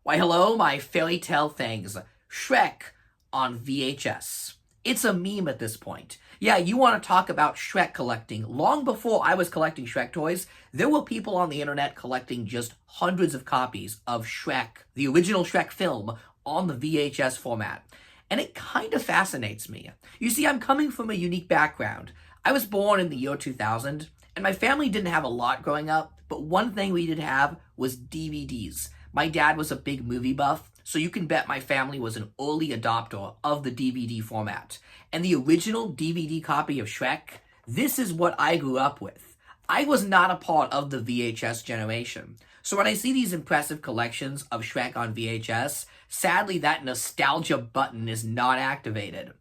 Why, hello, my fairy tale things. Shrek on VHS. It's a meme at this point. Yeah, you want to talk about Shrek collecting. Long before I was collecting Shrek toys, there were people on the internet collecting just hundreds of copies of Shrek, the original Shrek film, on the VHS format. And it kind of fascinates me. You see, I'm coming from a unique background. I was born in the year 2000, and my family didn't have a lot growing up, but one thing we did have was DVDs. My dad was a big movie buff, so you can bet my family was an early adopter of the DVD format. And the original DVD copy of Shrek, this is what I grew up with. I was not a part of the VHS generation. So when I see these impressive collections of Shrek on VHS, sadly that nostalgia button is not activated.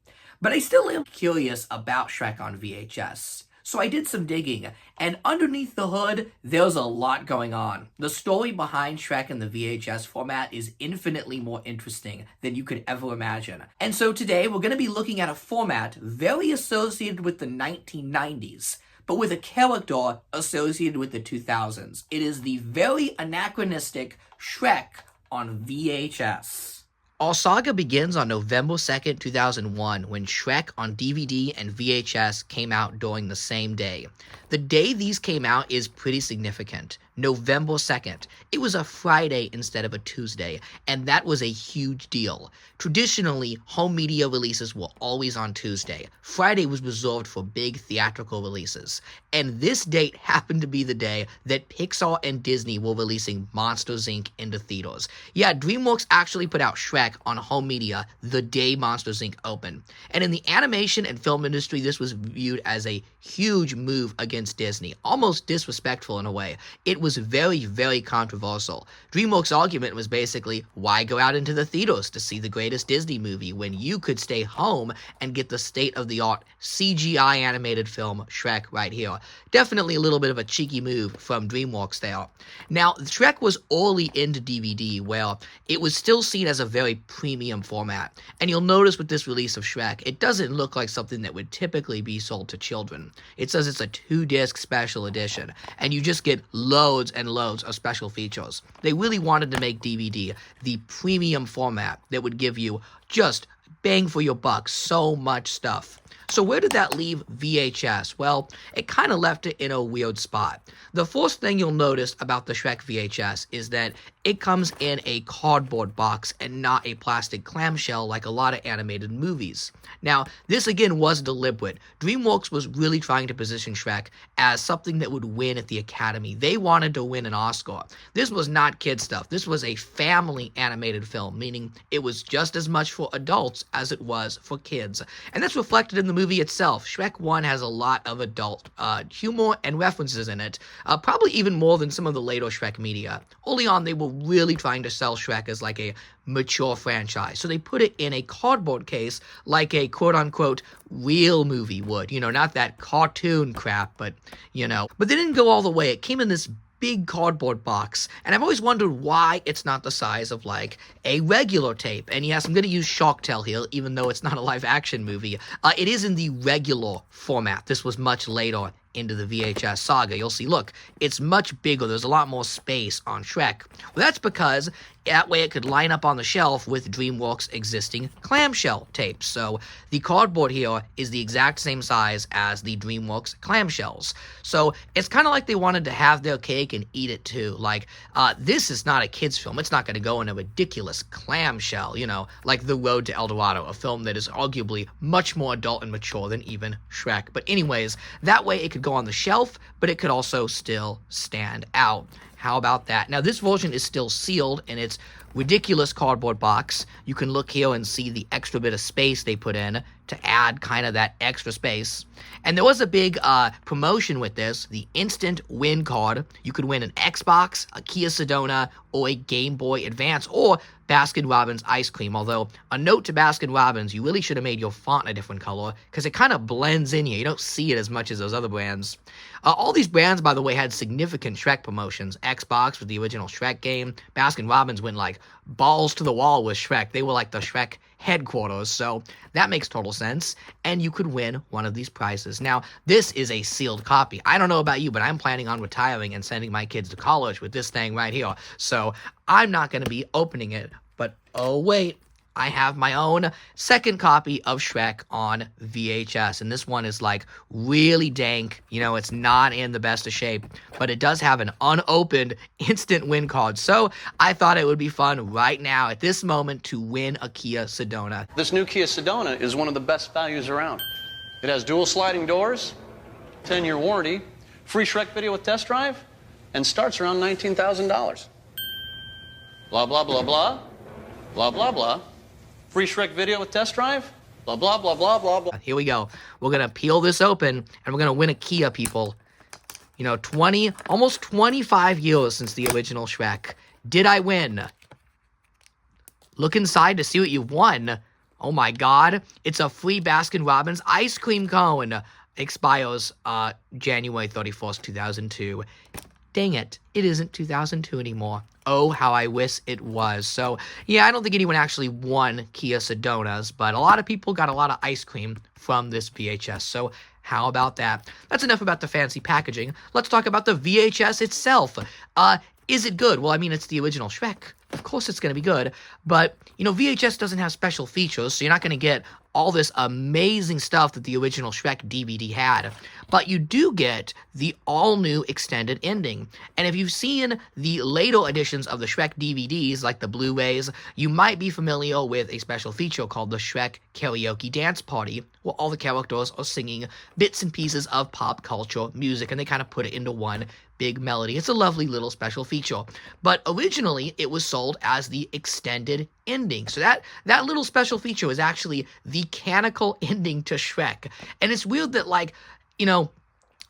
But I still am curious about Shrek on VHS. So I did some digging, and underneath the hood, there's a lot going on. The story behind Shrek in the VHS format is infinitely more interesting than you could ever imagine. And so today, we're going to be looking at a format very associated with the 1990s, but with a character associated with the 2000s. It is the very anachronistic Shrek on VHS. Our saga begins on November 2nd, 2001, when Shrek on DVD and VHS came out during the same day. The day these came out is pretty significant. November 2nd. It was a Friday instead of a Tuesday, and that was a huge deal. Traditionally, home media releases were always on Tuesday. Friday was reserved for big theatrical releases. And this date happened to be the day that Pixar and Disney were releasing Monsters, Inc. into theaters. Yeah, Dreamworks actually put out Shrek on home media the day Monsters, Inc. opened. And in the animation and film industry, this was viewed as a huge move against Disney, almost disrespectful in a way. It was very, very controversial. DreamWorks' argument was basically, why go out into the theaters to see the greatest Disney movie when you could stay home and get the state-of-the-art CGI animated film Shrek right here? Definitely a little bit of a cheeky move from DreamWorks there. Now, Shrek was early into DVD, where it was still seen as a very premium format. And you'll notice with this release of Shrek, it doesn't look like something that would typically be sold to children. It says it's a 2-disc special edition, and you just get loads and loads of special features. They really wanted to make DVD the premium format that would give you just bang for your buck, so much stuff. So where did that leave VHS? Well, it kind of left it in a weird spot. The first thing you'll notice about the Shrek VHS is that it comes in a cardboard box and not a plastic clamshell like a lot of animated movies. Now, this again was deliberate. DreamWorks was really trying to position Shrek as something that would win at the Academy. They wanted to win an Oscar. This was not kid stuff. This was a family animated film, meaning it was just as much for adults as it was for kids. And that's reflected in the movie itself. Shrek 1 has a lot of adult humor and references in it, probably even more than some of the later Shrek media. Early on, they were really trying to sell Shrek as like a mature franchise, so they put it in a cardboard case like a quote-unquote real movie would. Not that cartoon crap, but But they didn't go all the way. It came in this big cardboard box, and I've always wondered why it's not the size of like a regular tape. And yes, I'm going to use Shark Tale here, even though it's not a live action movie. It is in the regular format. This was much later into the VHS saga. You'll see, look, it's much bigger. There's a lot more space on Shrek. Well, that's because that way it could line up on the shelf with DreamWorks' existing clamshell tapes. So the cardboard here is the exact same size as the DreamWorks clamshells. So it's kind of like they wanted to have their cake and eat it too. Like, this is not a kid's film. It's not going to go in a ridiculous clamshell, like The Road to El Dorado, a film that is arguably much more adult and mature than even Shrek. But anyways, that way it could go on the shelf, but it could also still stand out. How about that? Now, this version is still sealed in its ridiculous cardboard box. You can look here and see the extra bit of space they put in to add kind of that extra space. And there was a big promotion with this, the Instant Win card. You could win an Xbox, a Kia Sedona, or a Game Boy Advance, or Baskin-Robbins ice cream. Although, a note to Baskin-Robbins, you really should have made your font a different color, because it kind of blends in here. You don't see it as much as those other brands. All these brands, by the way, had significant Shrek promotions. Xbox with the original Shrek game. Baskin-Robbins went like balls to the wall with Shrek. They were like the Shrek headquarters, so that makes total sense. And you could win one of these prizes. Now, this is a sealed copy. I don't know about you, but I'm planning on retiring and sending my kids to college with this thing right here. So I'm not going to be opening it. But oh wait, I have my own second copy of Shrek on VHS, and this one is like really dank. You know, it's not in the best of shape, but it does have an unopened instant win card. So I thought it would be fun right now at this moment to win a Kia Sedona. This new Kia Sedona is one of the best values around. It has dual sliding doors, 10-year warranty, free Shrek video with test drive, and starts around $19,000. Blah, blah, blah, blah. Blah, blah, blah. Free Shrek video with test drive. Blah, blah, blah, blah, blah, blah. Here we go. We're going to peel this open, and we're going to win a Kia, people. You know, almost 25 years since the original Shrek. Did I win? Look inside to see what you've won. Oh my god. It's a free Baskin-Robbins ice cream cone. Expires January 31st, 2002. Dang it. It isn't 2002 anymore. Oh, how I wish it was. So, yeah, I don't think anyone actually won Kia Sedonas, but a lot of people got a lot of ice cream from this VHS. So, how about that? That's enough about the fancy packaging. Let's talk about the VHS itself. Is it good? Well, I mean, it's the original Shrek. Of course it's going to be good. But, you know, VHS doesn't have special features, so you're not going to get all this amazing stuff that the original Shrek DVD had. But you do get the all-new extended ending. And if you've seen the later editions of the Shrek DVDs, like the Blu-rays, you might be familiar with a special feature called the Shrek Karaoke Dance Party, where all the characters are singing bits and pieces of pop culture music, and they kind of put it into one big melody. It's a lovely little special feature. But originally, it was sold as the extended ending. So that little special feature was actually the canonical ending to Shrek. And it's weird that, like, you know,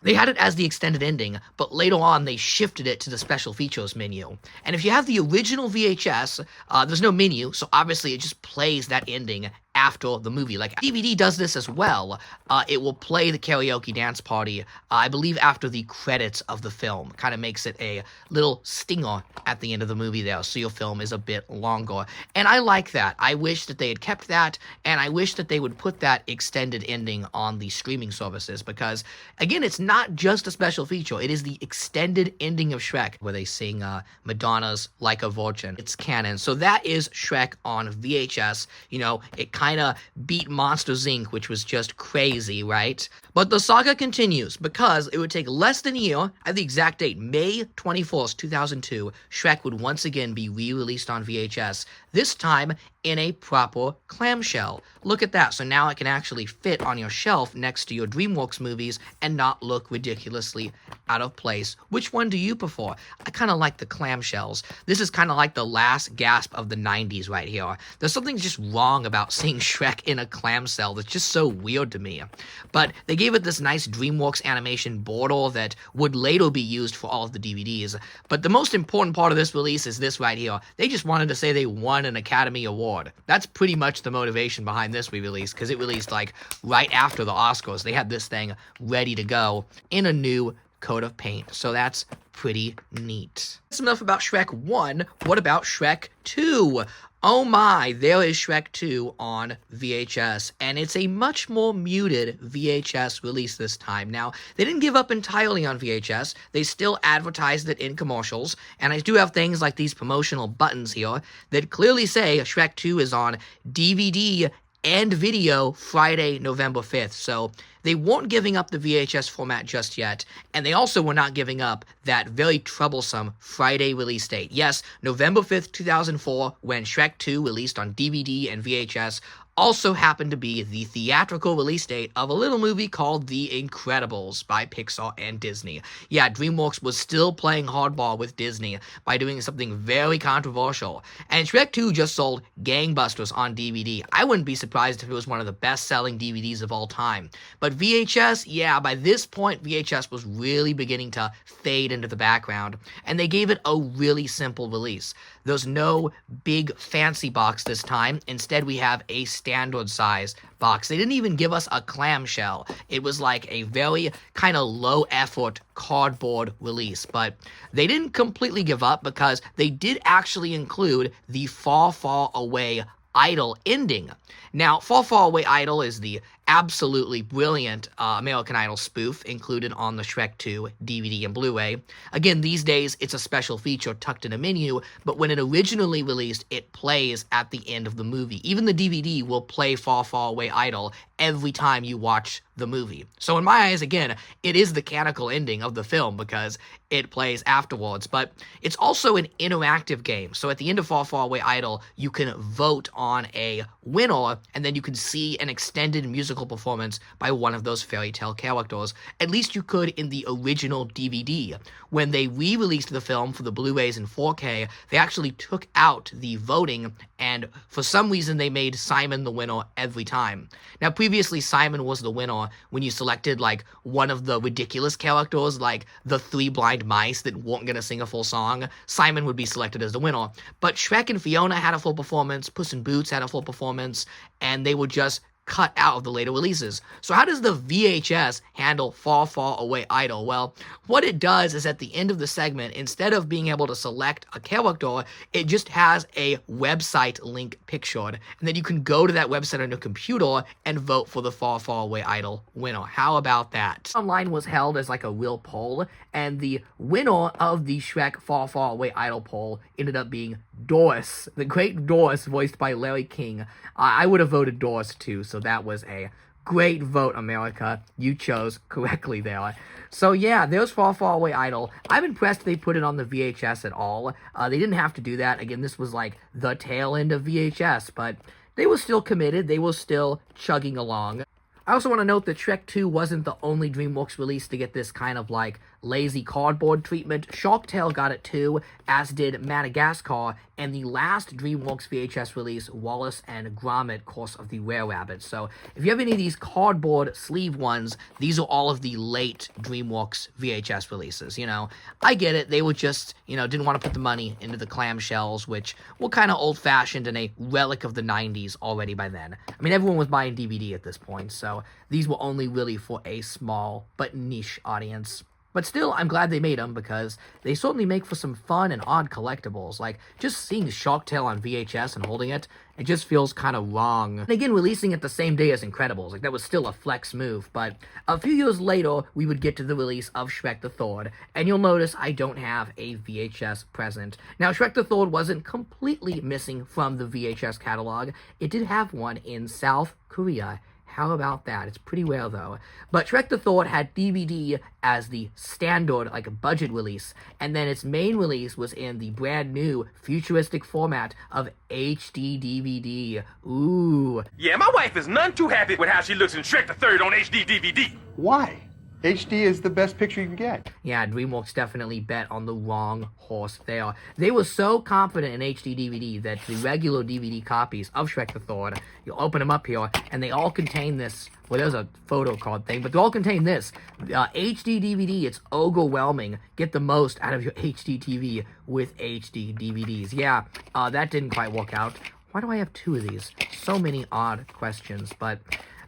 they had it as the extended ending, but later on they shifted it to the special features menu. And if you have the original VHS, there's no menu, so obviously it just plays that ending after the movie. Like, DVD does this as well. It will play the karaoke dance party, I believe, after the credits of the film. Kind of makes it a little stinger at the end of the movie there, so your film is a bit longer. And I like that. I wish that they had kept that, and I wish that they would put that extended ending on the streaming services, because, again, it's not just a special feature. It is the extended ending of Shrek, where they sing Madonna's Like a Virgin. It's canon. So that is Shrek on VHS. You know, it kind of beat Monsters, Inc., which was just crazy, right? But the saga continues, because it would take less than a year, at the exact date, May 24th, 2002, Shrek would once again be re-released on VHS, this time in a proper clamshell. Look at that. So now it can actually fit on your shelf next to your Dreamworks movies and not look ridiculously out of place. Which one do you prefer? I kind of like the clamshells. This is kind of like the last gasp of the 90s right here. There's something just wrong about seeing Shrek in a clamshell that's just so weird to me. But they gave it this nice Dreamworks animation border that would later be used for all of the DVDs. But the most important part of this release is this right here. They just wanted to say they won an Academy Award. That's pretty much the motivation behind this re-release, because it released like right after the Oscars. They had this thing ready to go in a new coat of paint. So that's pretty neat. That's enough about Shrek 1. What about Shrek 2? Oh my, there is Shrek 2 on VHS, and it's a much more muted VHS release this time. Now, they didn't give up entirely on VHS. They still advertised it in commercials, and I do have things like these promotional buttons here that clearly say Shrek 2 is on DVD and video Friday, November 5th. So they weren't giving up the VHS format just yet, and they also were not giving up that very troublesome Friday release date. Yes, November 5th, 2004, when Shrek 2 released on DVD and VHS, also happened to be the theatrical release date of a little movie called The Incredibles by Pixar and Disney. Yeah, Dreamworks was still playing hardball with Disney by doing something very controversial. And Shrek 2 just sold gangbusters on DVD. I wouldn't be surprised if it was one of the best-selling DVDs of all time. But But VHS, yeah, by this point, VHS was really beginning to fade into the background, and they gave it a really simple release. There's no big fancy box this time. Instead, we have a standard size box. They didn't even give us a clamshell. It was like a very kind of low effort cardboard release, but they didn't completely give up because they did actually include the Far, Far Away Idol ending. Now, Far, Far Away Idol is the absolutely brilliant American Idol spoof included on the Shrek 2 DVD and Blu-ray. Again, these days, it's a special feature tucked in a menu, but when it originally released, it plays at the end of the movie. Even the DVD will play Far, Far Away Idol every time you watch the movie. So in my eyes, again, it is the canonical ending of the film because it plays afterwards, but it's also an interactive game. So at the end of Far, Far Away Idol, you can vote on a winner, and then you can see an extended musical performance by one of those fairy tale characters. At least you could in the original DVD. When they re-released the film for the Blu-rays in 4K, they actually took out the voting, and for some reason they made Simon the winner every time. Now previously Simon was the winner when you selected like one of the ridiculous characters, like the 3 blind mice that weren't gonna sing a full song. Simon would be selected as the winner. But Shrek and Fiona had a full performance, Puss in Boots had a full performance, and they were just cut out of the later releases. So how does the VHS handle Far, Far Away Idol? Well, what it does is at the end of the segment, instead of being able to select a character, it just has a website link pictured, and then you can go to that website on your computer and vote for the Far, Far Away Idol winner. How about that? Online was held as like a real poll, and the winner of the Shrek Far, Far Away Idol poll ended up being Doris, the great Doris, voiced by Larry King. I would have voted Doris too, so that was a great vote, America. You chose correctly there. So yeah, there's Far, Far Away Idol. I'm impressed they put it on the VHS at all. They didn't have to do that. Again, this was like the tail end of VHS, but they were still committed. They were still chugging along. I also want to note that Shrek 2 wasn't the only Dreamworks release to get this kind of like lazy cardboard treatment. Shark Tale got it too, as did Madagascar, and the last Dreamworks VHS release, Wallace and Gromit, Course of the Were-Rabbit. So if you have any of these cardboard sleeve ones, these are all of the late Dreamworks VHS releases, you know. I get it, they were just, you know, didn't want to put the money into the clamshells, which were kind of old-fashioned and a relic of the 90s already by then. I mean, everyone was buying DVD at this point, so these were only really for a small but niche audience. But still, I'm glad they made them because they certainly make for some fun and odd collectibles. Like, just seeing Shark Tale on VHS and holding it, it just feels kind of wrong. And again, releasing it the same day as Incredibles, like that was still a flex move. But a few years later, we would get to the release of Shrek the Third, and you'll notice I don't have a VHS present. Now, Shrek the Third wasn't completely missing from the VHS catalog. It did have one in South Korea. How about that? It's pretty rare, though. But Shrek the Third had DVD as the standard, like, budget release, and then its main release was in the brand new futuristic format of HD DVD. Ooh. Yeah, my wife is none too happy with how she looks in Shrek the Third on HD DVD. Why? HD is the best picture you can get. Yeah, DreamWorks definitely bet on the wrong horse there. They were so confident in HD DVD that the regular DVD copies of Shrek the Third, you'll open them up here, and they all contain this. Well, there's a photo card thing, but they all contain this. HD DVD, it's overwhelming. Get the most out of your HD TV with HD DVDs. Yeah, that didn't quite work out. Why do I have 2 of these? So many odd questions, but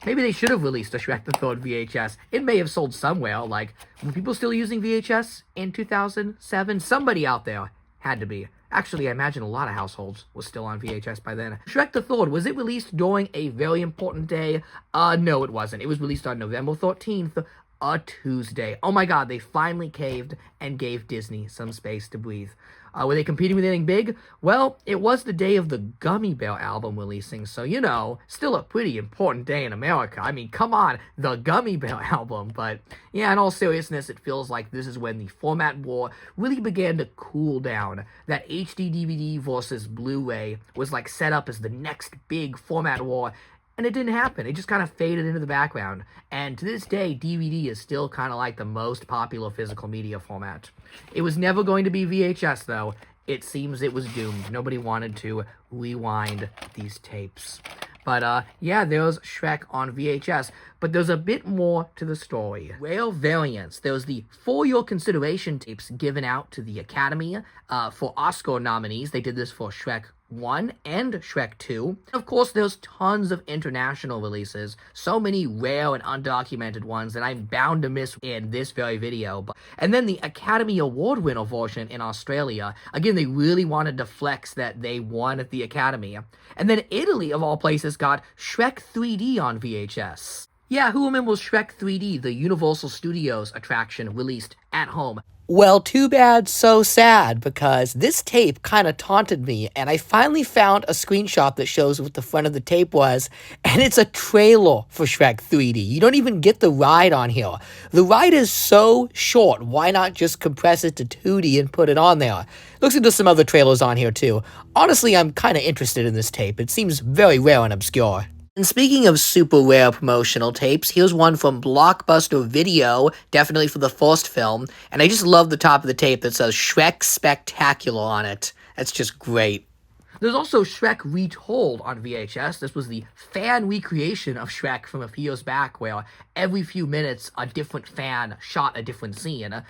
maybe they should have released a Shrek the Third VHS. It may have sold somewhere. Like, were people still using VHS in 2007? Somebody out there had to be. Actually, I imagine a lot of households were still on VHS by then. Shrek the Third, was it released during a very important day? No, it wasn't. It was released on November 13th, a Tuesday. Oh my god, they finally caved and gave Disney some space to breathe. Were they competing with anything big? Well, it was the day of the Gummy Bear album releasing, so, you know, still a pretty important day in America. I mean, come on, the Gummy Bear album. But, yeah, in all seriousness, it feels like this is when the format war really began to cool down. That HD DVD versus Blu-ray was, like, set up as the next big format war, and it didn't happen. It just kind of faded into the background. And to this day, DVD is still kind of like the most popular physical media format. It was never going to be VHS, though. It seems it was doomed. Nobody wanted to rewind these tapes. But yeah, there's Shrek on VHS. But there's a bit more to the story. Rare variants. There's the For Your Consideration tapes given out to the Academy for Oscar nominees. They did this for Shrek 1 and Shrek 2. Of course, there's tons of international releases, so many rare and undocumented ones that I'm bound to miss in this very video. And then the Academy Award winner version in Australia. Again, they really wanted to flex that they won at the Academy. And then Italy, of all places, got Shrek 3D on VHS. Yeah, who remembers Shrek 3D, the Universal Studios attraction released at home? Well, too bad, so sad, because this tape kind of taunted me, and I finally found a screenshot that shows what the front of the tape was, and it's a trailer for Shrek 3D. You don't even get the ride on here. The ride is so short, why not just compress it to 2D and put it on there? Looks into some other trailers on here, too. Honestly, I'm kind of interested in this tape. It seems very rare and obscure. And speaking of super rare promotional tapes, here's one from Blockbuster Video, definitely for the first film, and I just love the top of the tape that says Shrek Spectacular on it. That's just great. There's also Shrek Retold on VHS. This was the fan recreation of Shrek from a few years back, where every few minutes a different fan shot a different scene.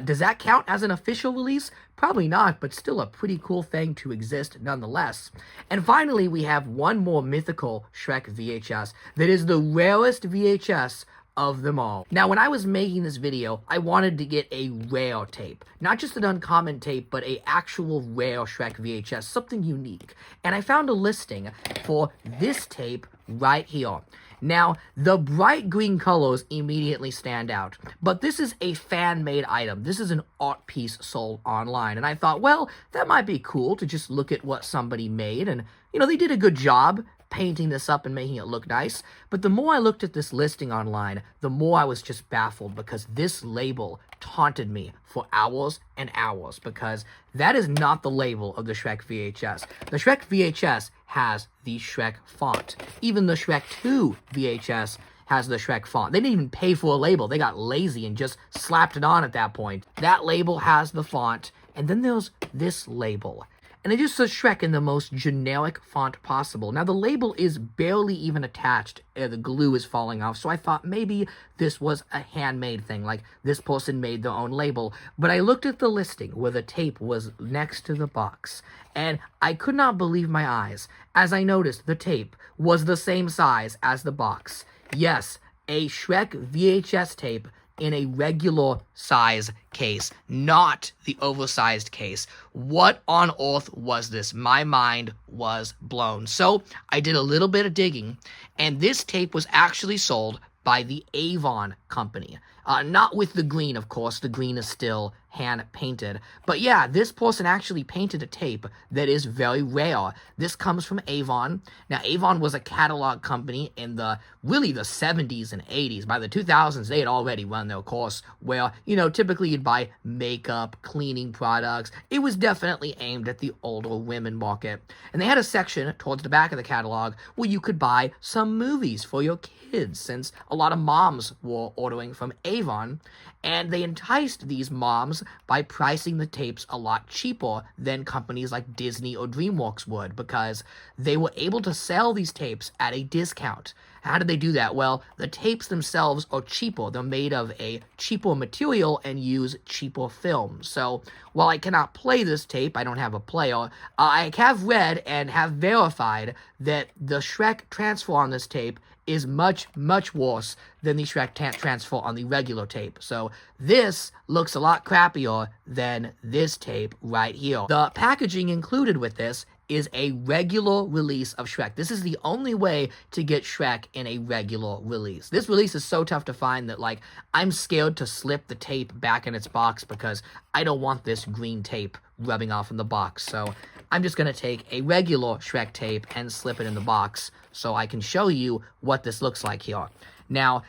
Does that count as an official release? Probably not, but still a pretty cool thing to exist nonetheless. And finally, we have one more mythical Shrek VHS that is the rarest VHS of them all. Now, when I was making this video, I wanted to get a rare tape. Not just an uncommon tape, but a actual rare Shrek VHS, something unique. And I found a listing for this tape right here. Now, the bright green colors immediately stand out, but this is a fan-made item. This is an art piece sold online, and I thought, well, that might be cool to just look at what somebody made, and, you know, they did a good job painting this up and making it look nice. But the more I looked at this listing online, the more I was just baffled, because this label taunted me for hours and hours, because that is not the label of the Shrek VHS. The Shrek VHS has the Shrek font. Even the Shrek 2 VHS has the Shrek font. They didn't even pay for a label. They got lazy and just slapped it on at that point. That label has the font, and then there's this label. And it just says Shrek in the most generic font possible. Now, the label is barely even attached. The glue is falling off. So I thought maybe this was a handmade thing. Like, this person made their own label. But I looked at the listing where the tape was next to the box. And I could not believe my eyes as I noticed the tape was the same size as the box. Yes, a Shrek VHS tape in a regular size case, not the oversized case. What on earth was this? My mind was blown. So I did a little bit of digging, and this tape was actually sold by the Avon company. Not with the green, of course. The green is still hand-painted. But yeah, this person actually painted a tape that is very rare. This comes from Avon. Now, Avon was a catalog company in the 70s and 80s. By the 2000s, they had already run their course where, you know, typically you'd buy makeup, cleaning products. It was definitely aimed at the older women market. And they had a section towards the back of the catalog where you could buy some movies for your kids, since a lot of moms were ordering from Avon. And they enticed these moms by pricing the tapes a lot cheaper than companies like Disney or Dreamworks would, because they were able to sell these tapes at a discount. How did they do that? Well, the tapes themselves are cheaper. They're made of a cheaper material and use cheaper film. So while I cannot play this tape, I don't have a player, I have read and have verified that the Shrek transfer on this tape is much, much worse than the Shrek transfer on the regular tape. So this looks a lot crappier than this tape right here. The packaging included with this is a regular release of Shrek. This is the only way to get Shrek in a regular release. This release is so tough to find that, like, I'm scared to slip the tape back in its box because I don't want this green tape rubbing off in the box. So I'm just going to take a regular Shrek tape and slip it in the box so I can show you what this looks like here. Now,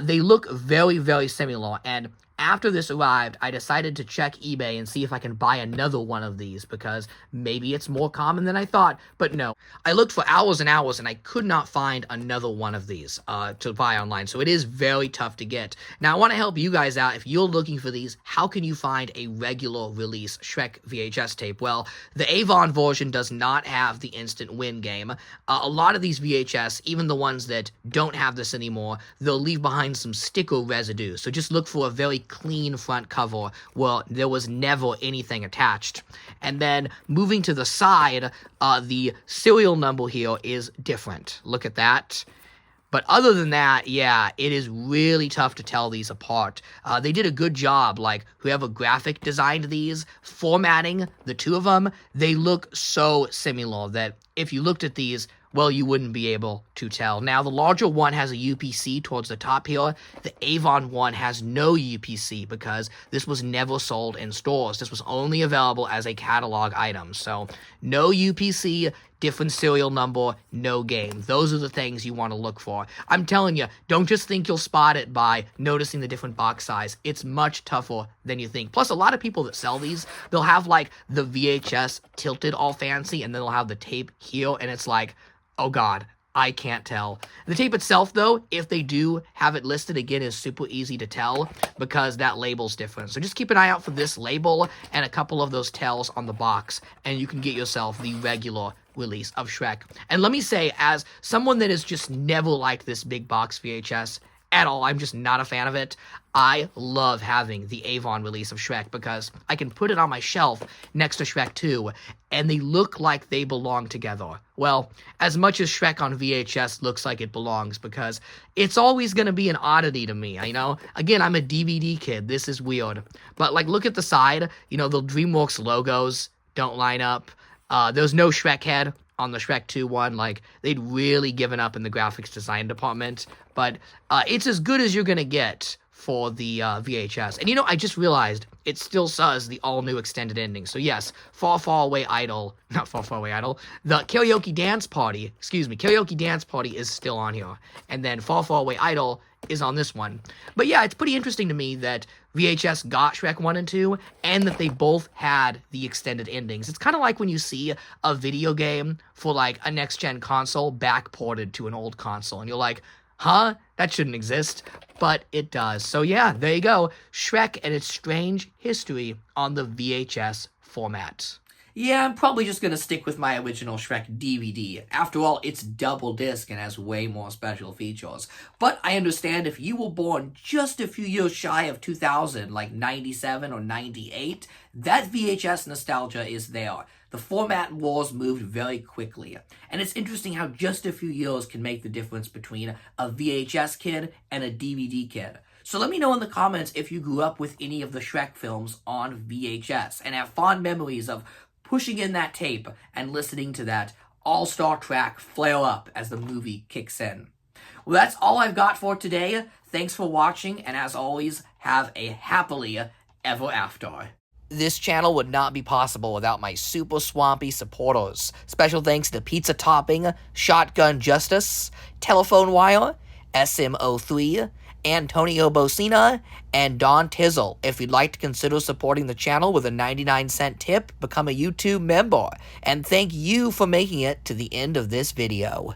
they look very, very similar, and after this arrived, I decided to check eBay and see if I can buy another one of these, because maybe it's more common than I thought, but no. I looked for hours and hours and I could not find another one of these to buy online, so it is very tough to get. Now, I want to help you guys out. If you're looking for these, how can you find a regular release Shrek VHS tape? Well, the Avon version does not have the instant win game. A lot of these VHS, even the ones that don't have this anymore, they'll leave behind some sticker residue. So just look for a very clean front cover where there was never anything attached. And then moving to the side, the serial number here is different. Look at that. But other than that, yeah, it is really tough to tell these apart. They did a good job, like, whoever graphic designed these, formatting the two of them, they look so similar that if you looked at these, well, you wouldn't be able to tell. Now, the larger one has a UPC towards the top here. The Avon one has no UPC because this was never sold in stores. This was only available as a catalog item. So, no UPC, different serial number, no game. Those are the things you want to look for. I'm telling you, don't just think you'll spot it by noticing the different box size. It's much tougher than you think. Plus, a lot of people that sell these, they'll have, like, the VHS tilted all fancy, and then they'll have the tape here, and it's like, oh god, I can't tell. The tape itself, though, if they do have it listed, again, is super easy to tell because that label's different. So just keep an eye out for this label and a couple of those tells on the box, and you can get yourself the regular release of Shrek. And let me say, as someone that has just never liked this big box VHS at all, I'm just not a fan of it, I love having the Avon release of Shrek because I can put it on my shelf next to Shrek 2, and they look like they belong together. Well, as much as Shrek on VHS looks like it belongs, because it's always going to be an oddity to me, you know? Again, I'm a DVD kid, this is weird. But, like, look at the side, you know, the Dreamworks logos don't line up. There's no Shrek head on the Shrek 2 one. Like, they'd really given up in the graphics design department. But it's as good as you're going to get for the VHS. And, you know, I just realized it still says the all-new extended ending. So, yes, Far, Far Away Idol, not Far, Far Away Idol, the Karaoke Dance Party, Karaoke Dance Party is still on here. And then Far, Far Away Idol is on this one. But, yeah, it's pretty interesting to me that VHS got Shrek 1 and 2, and that they both had the extended endings. It's kind of like when you see a video game for, like, a next-gen console backported to an old console, and you're like, huh? That shouldn't exist. But it does. So yeah, there you go. Shrek and its strange history on the VHS format. Yeah, I'm probably just gonna stick with my original Shrek DVD. After all, it's double disc and has way more special features. But I understand if you were born just a few years shy of 2000, like 97 or 98, that VHS nostalgia is there. The format wars moved very quickly. And it's interesting how just a few years can make the difference between a VHS kid and a DVD kid. So let me know in the comments if you grew up with any of the Shrek films on VHS and have fond memories of pushing in that tape and listening to that all-star track flare up as the movie kicks in. Well, that's all I've got for today. Thanks for watching, and as always, have a happily ever after. This channel would not be possible without my super swampy supporters. Special thanks to Pizza Topping, Shotgun Justice, Telephone Wire, SMO3, Antonio Bocina, and Don Tizzle. If you'd like to consider supporting the channel with a 99-cent tip, become a YouTube member. And thank you for making it to the end of this video.